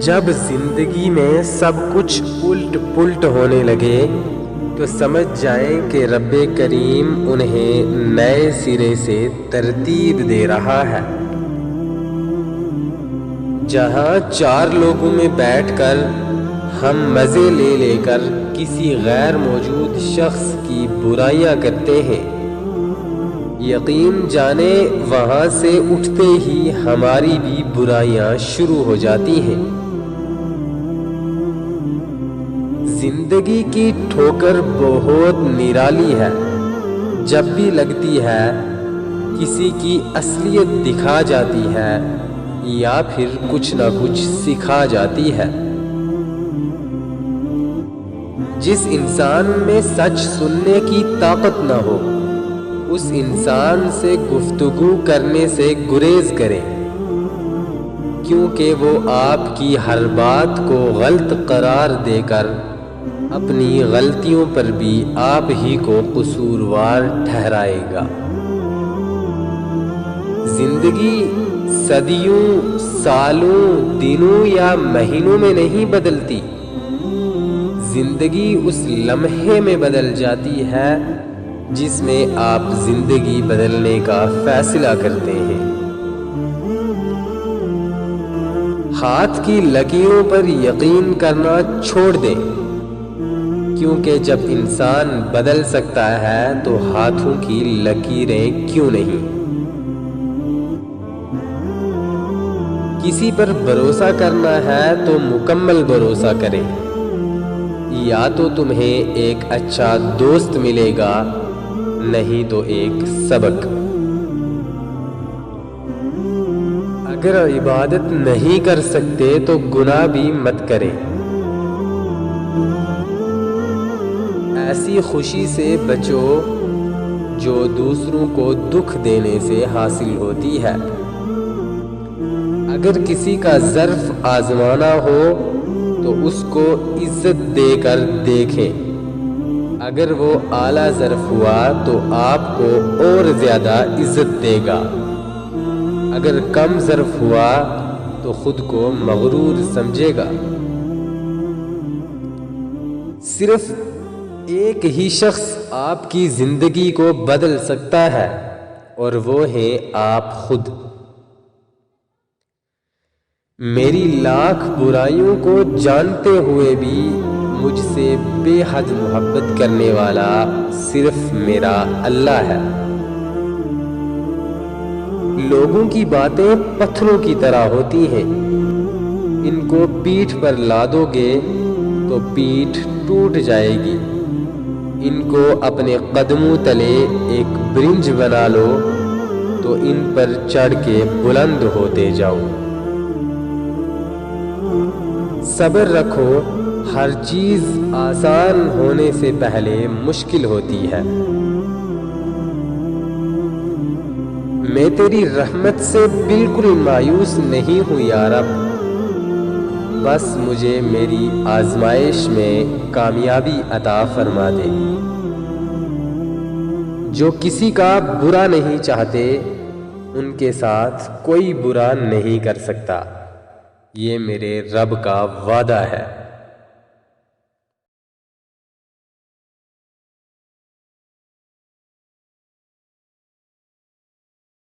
جب زندگی میں سب کچھ الٹ پلٹ ہونے لگے تو سمجھ جائیں کہ رب کریم انہیں نئے سرے سے ترتیب دے رہا ہے۔ جہاں چار لوگوں میں بیٹھ کر ہم مزے لے لے کر کسی غیر موجود شخص کی برائیاں کرتے ہیں، یقین جانے وہاں سے اٹھتے ہی ہماری بھی برائیاں شروع ہو جاتی ہیں۔ زندگی کی ٹھوکر بہت نرالی ہے، جب بھی لگتی ہے کسی کی اصلیت دکھا جاتی ہے یا پھر کچھ نہ کچھ سکھا جاتی ہے۔ جس انسان میں سچ سننے کی طاقت نہ ہو اس انسان سے گفتگو کرنے سے گریز کریں، کیونکہ وہ آپ کی ہر بات کو غلط قرار دے کر اپنی غلطیوں پر بھی آپ ہی کو قصوروار ٹھہرائے گا۔ زندگی صدیوں، سالوں، دنوں یا مہینوں میں نہیں بدلتی، زندگی اس لمحے میں بدل جاتی ہے جس میں آپ زندگی بدلنے کا فیصلہ کرتے ہیں۔ ہاتھ کی لکیروں پر یقین کرنا چھوڑ دیں، کیونکہ جب انسان بدل سکتا ہے تو ہاتھوں کی لکیریں کیوں نہیں۔ کسی پر بھروسہ کرنا ہے تو مکمل بھروسہ کریں، یا تو تمہیں ایک اچھا دوست ملے گا، نہیں تو ایک سبق۔ اگر عبادت نہیں کر سکتے تو گناہ بھی مت کریں۔ ایسی خوشی سے بچو جو دوسروں کو دکھ دینے سے حاصل ہوتی ہے۔ اگر کسی کا ظرف آزمانا ہو تو اس کو عزت دے کر دیکھیں، اگر وہ اعلیٰ ظرف ہوا تو آپ کو اور زیادہ عزت دے گا، اگر کم ظرف ہوا تو خود کو مغرور سمجھے گا۔ صرف ایک ہی شخص آپ کی زندگی کو بدل سکتا ہے اور وہ ہے آپ خود۔ میری لاکھ برائیوں کو جانتے ہوئے بھی مجھ سے بے حد محبت کرنے والا صرف میرا اللہ ہے۔ لوگوں کی باتیں پتھروں کی طرح ہوتی ہیں، ان کو پیٹھ پر لادو گے تو پیٹھ ٹوٹ جائے گی، ان کو اپنے قدموں تلے ایک برنج بنا لو تو ان پر چڑھ کے بلند ہوتے جاؤ۔ صبر رکھو، ہر چیز آسان ہونے سے پہلے مشکل ہوتی ہے۔ میں تیری رحمت سے بالکل مایوس نہیں ہوں یا رب، بس مجھے میری آزمائش میں کامیابی عطا فرما دے۔ جو کسی کا برا نہیں چاہتے ان کے ساتھ کوئی برا نہیں کر سکتا، یہ میرے رب کا وعدہ ہے۔